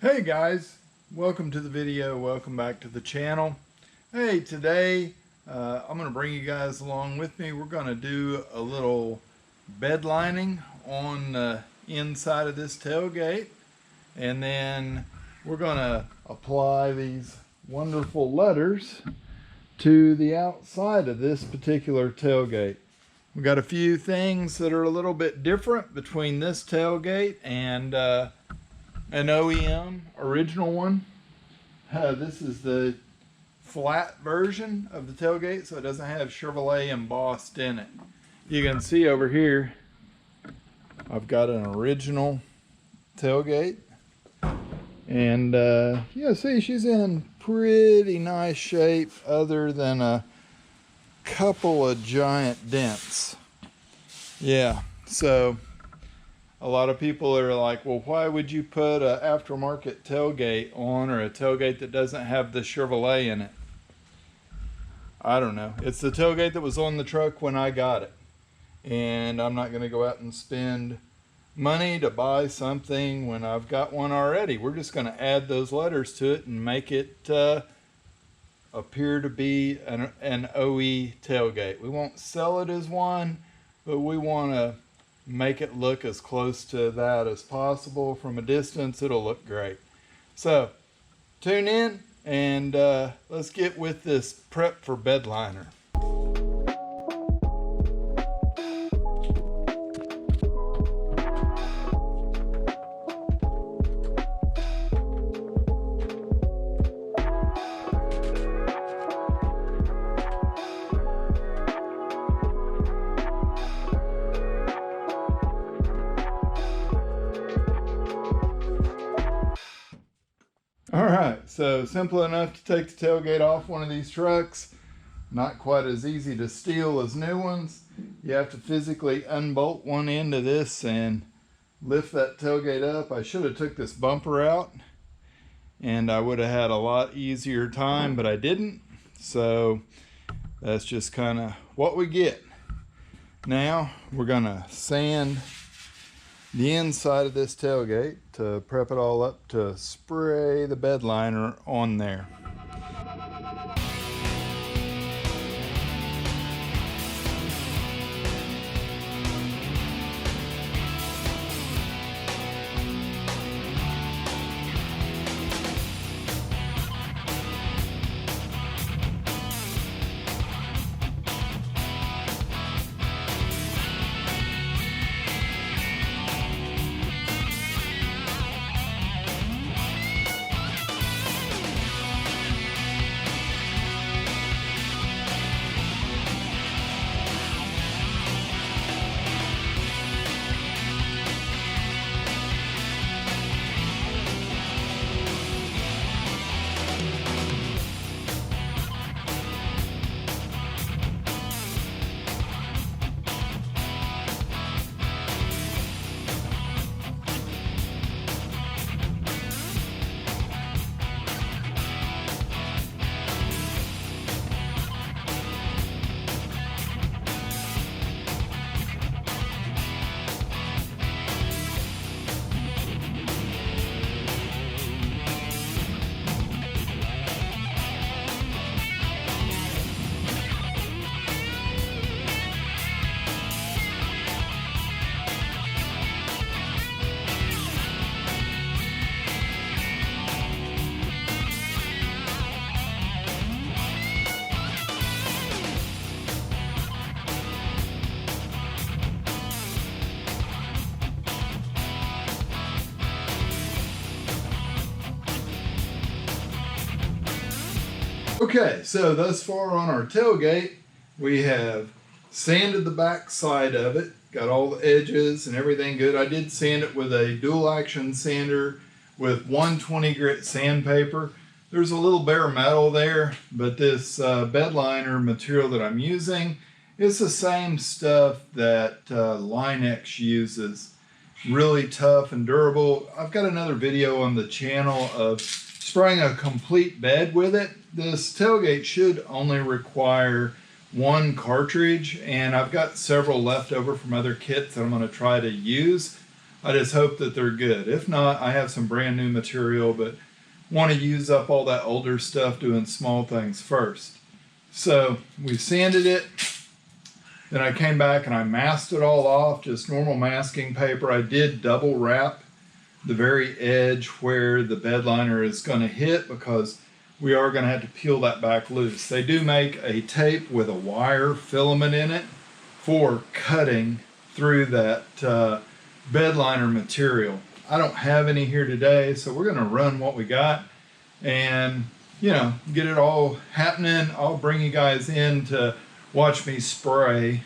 Hey guys, welcome to the video. Welcome back to the channel. Hey, today I'm going to bring you guys along with me. We're going to do a little bed lining on the inside of this tailgate, and then we're going to apply these wonderful letters to the outside of this particular tailgate. We've got a few things that are a little bit different between this tailgate and an OEM original one. This is the flat version of the tailgate, so it doesn't have Chevrolet embossed in it. You can see over here I've got an original tailgate, and yeah, see, she's in pretty nice shape other than a couple of giant dents. Yeah, so a lot of people are like, well, why would you put an aftermarket tailgate on, or a tailgate that doesn't have the Chevrolet in it? I don't know. It's the tailgate that was on the truck when I got it. And I'm not going to go out and spend money to buy something when I've got one already. We're just going to add those letters to it and make it appear to be an OE tailgate. We won't sell it as one, but we want to make it look as close to that as possible. From a distance, it'll look great. So tune in and let's get with this prep for Bedliner. Alright, so simple enough to take the tailgate off one of these trucks. Not quite as easy to steal as new ones. You have to physically unbolt one end of this and lift that tailgate up. I should have took this bumper out and I would have had a lot easier time, but I didn't. So that's just kind of what we get. Now we're gonna sand the inside of this tailgate to prep it all up to spray the bed liner on there. Okay, so thus far on our tailgate, we have sanded the back side of it, got all the edges and everything good. I did sand it with a dual action sander with 120 grit sandpaper. There's a little bare metal there, but this Bedliner material that I'm using is the same stuff that Line-X uses. Really tough and durable. I've got another video on the channel of spraying a complete bed with it. This tailgate should only require one cartridge, and I've got several left over from other kits that I'm going to try to use. I just hope that they're good. If not, I have some brand new material, but want to use up all that older stuff doing small things first. So we sanded it. Then I came back and I masked it all off, just normal masking paper. I did double wrap the very edge where the bed liner is going to hit, because we are going to have to peel that back loose. They do make a tape with a wire filament in it for cutting through that bed liner material. I don't have any here today, so we're going to run what we got and, you know, get it all happening. I'll bring you guys in to watch me spray.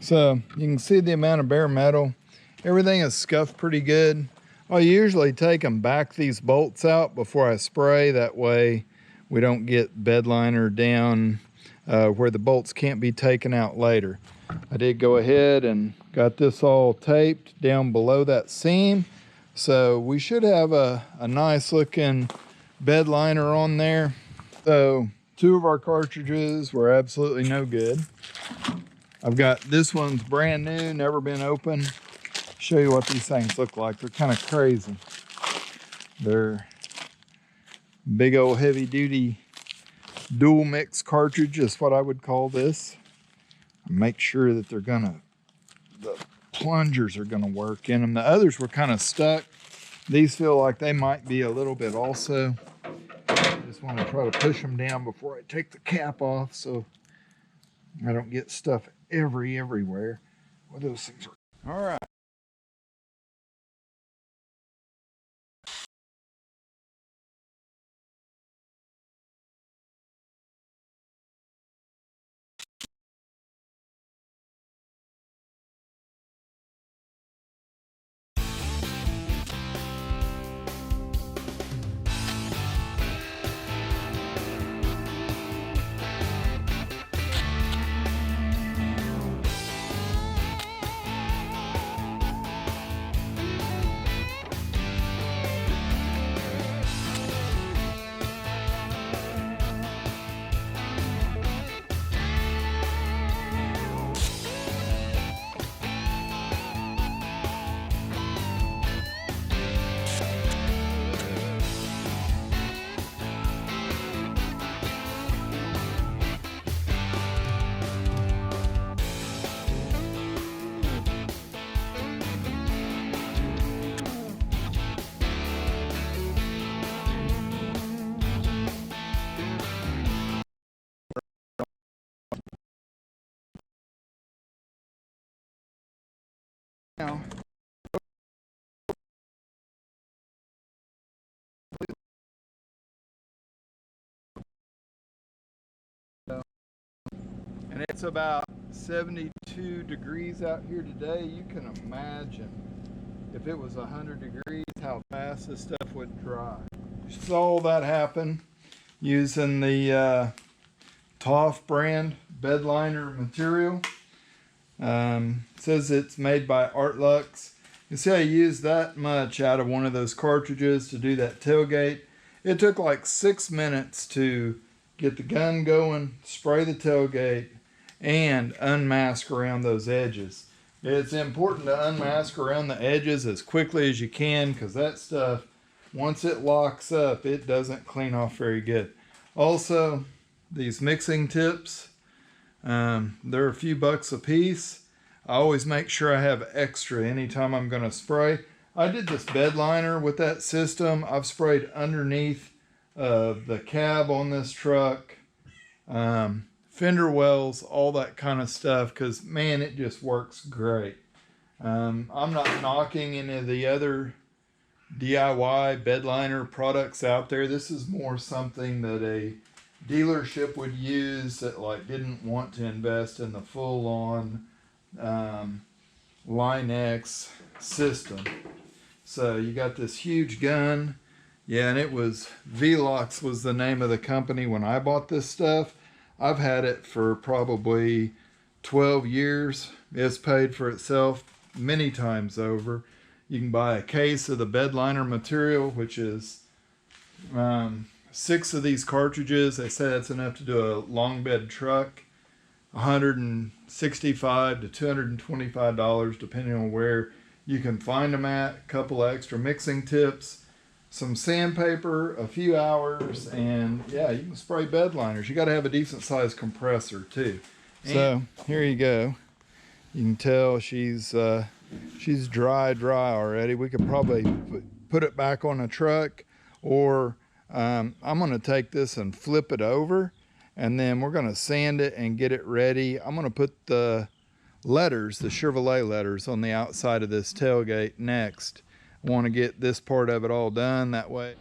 So you can see the amount of bare metal. Everything is scuffed pretty good. I usually take them back these bolts out before I spray. That way we don't get bed liner down where the bolts can't be taken out later. I did go ahead and got this all taped down below that seam. So we should have a nice looking bed liner on there. So 2 of our cartridges were absolutely no good. I've got this one's brand new, never been opened. Show you what these things look like. They're kind of crazy. They're big old heavy duty dual mix cartridge is what I would call this. Make sure that the plungers are gonna work in them. The others were kind of stuck. These feel like they might be a little bit also. I just want to try to push them down before I take the cap off so I don't get stuff everywhere. What those things are. All right. Now, and it's about 72 degrees out here today. You can imagine if it was 100 degrees how fast this stuff would dry. Saw that happen using the Toff brand bed liner material. Says it's made by Artlux. You see I used that much out of one of those cartridges to do that tailgate. It took like 6 minutes to get the gun going, spray the tailgate, and unmask around those edges. It's important to unmask around the edges as quickly as you can, because that stuff, once it locks up, it doesn't clean off very good. Also, these mixing tips, they're a few bucks a piece. I always make sure I have extra anytime I'm going to spray. I did this bed liner with that system. I've sprayed underneath the cab on this truck, fender wells, all that kind of stuff, because man, it just works great. I'm not knocking any of the other DIY bed liner products out there. This is more something that a dealership would use that like didn't want to invest in the full-on Line-X system. So you got this huge gun. Yeah, and it was Velox was the name of the company when I bought this stuff. I've had it for probably 12 years. It's paid for itself many times over. You can buy a case of the bed liner material, which is 6 of these cartridges. They say that's enough to do a long bed truck. $165 to $225 depending on where you can find them at. A couple extra mixing tips, some sandpaper, a few hours, and yeah, you can spray bed liners. You got to have a decent sized compressor too. So here you go. You can tell she's dry already. We could probably put it back on a truck, or I'm going to take this and flip it over, and then we're going to sand it and get it ready. I'm going to put the letters, the Chevrolet letters, on the outside of this tailgate next. I want to get this part of it all done that way.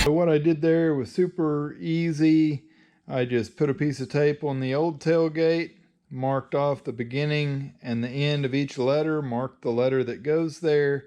So what I did there was super easy. I just put a piece of tape on the old tailgate, marked off the beginning and the end of each letter, marked the letter that goes there,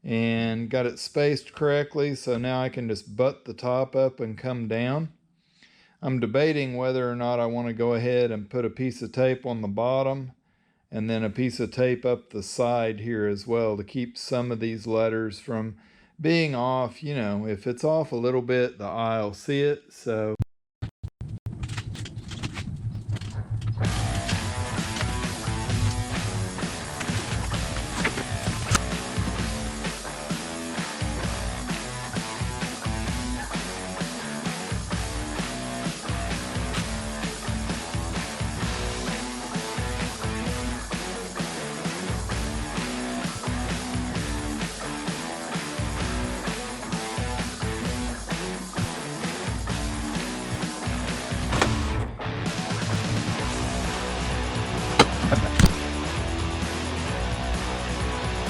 and got it spaced correctly, so now I can just butt the top up and come down. I'm debating whether or not I want to go ahead and put a piece of tape on the bottom and then a piece of tape up the side here as well to keep some of these letters from being off. You know, if it's off a little bit, the eye will see it. So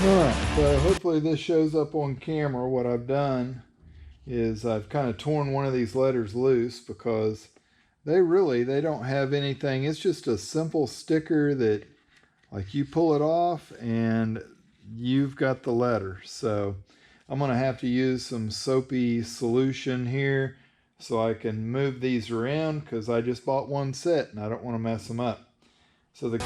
alright, so hopefully this shows up on camera. What I've done is I've kind of torn one of these letters loose because they don't have anything. It's just a simple sticker that, like, you pull it off and you've got the letter. So I'm going to have to use some soapy solution here so I can move these around, because I just bought one set and I don't want to mess them up. So the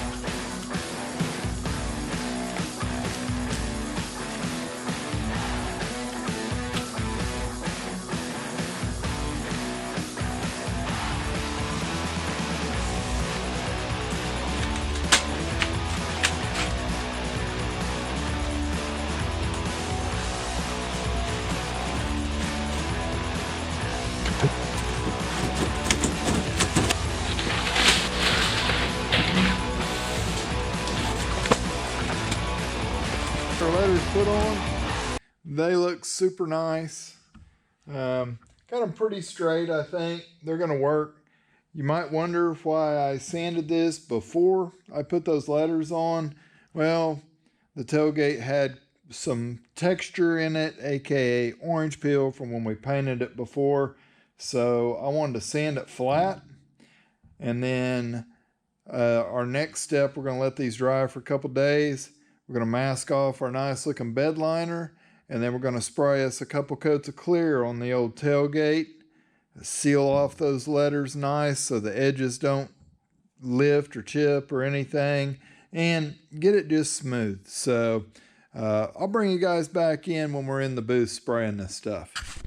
letters put on, they look super nice. Got them pretty straight, I think. They're going to work. You might wonder why I sanded this before I put those letters on. Well, the tailgate had some texture in it, aka orange peel from when we painted it before. So I wanted to sand it flat. And then our next step, we're going to let these dry for a couple days. We're going to mask off our nice looking bed liner. And then we're going to spray us a couple coats of clear on the old tailgate. Seal off those letters nice so the edges don't lift or chip or anything, and get it just smooth. So I'll bring you guys back in when we're in the booth spraying this stuff.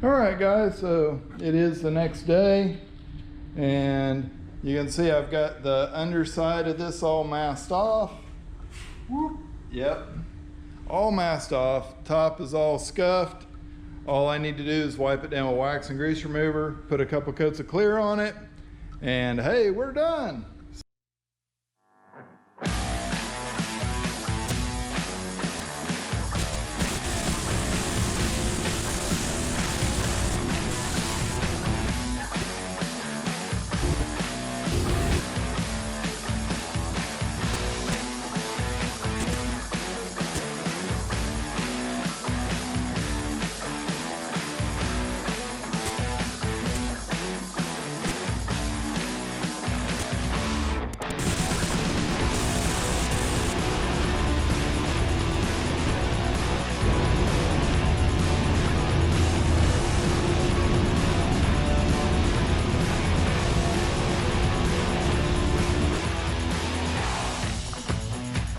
All right, guys, so it is the next day, and you can see I've got the underside of this all masked off. Whoop. Yep, all masked off. Top is all scuffed. All I need to do is wipe it down with wax and grease remover, put a couple coats of clear on it, and hey, we're done.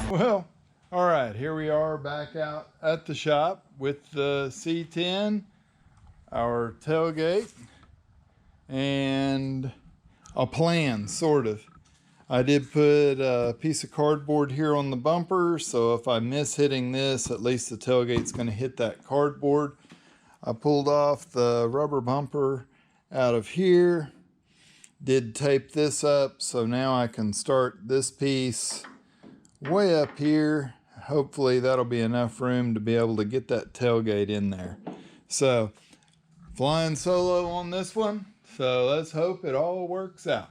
Well, all right, here we are back out at the shop with the C10, our tailgate, and a plan, sort of. I did put a piece of cardboard here on the bumper, so if I miss hitting this, at least the tailgate's going to hit that cardboard. I pulled off the rubber bumper out of here, did tape this up, so now I can start this piece way up here. Hopefully that'll be enough room to be able to get that tailgate in there. So flying solo on this one, so let's hope it all works out.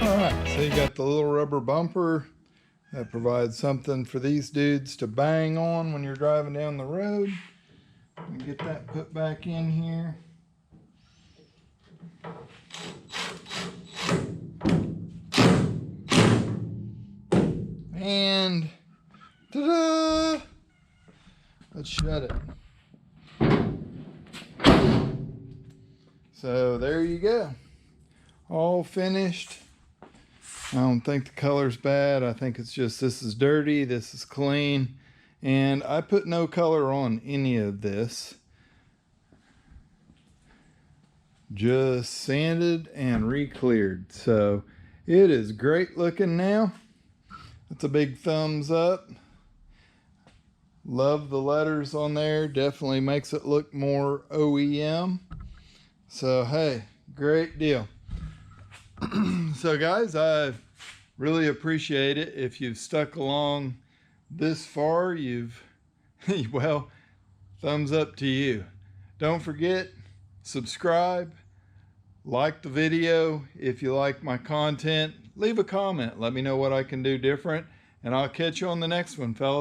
Alright, so you got the little rubber bumper that provides something for these dudes to bang on when you're driving down the road. Get that put back in here. And ta-da! Let's shut it. So there you go. All finished. I don't think the color's bad. I think it's just this is dirty, this is clean. And I put no color on any of this. Just sanded and re-cleared. So it is great looking now. That's a big thumbs up. Love the letters on there. Definitely makes it look more OEM. So hey, great deal. So guys, I really appreciate it. If you've stuck along this far, well, thumbs up to you. Don't forget, subscribe, like the video. If you like my content, leave a comment. Let me know what I can do different, and I'll catch you on the next one, fellas.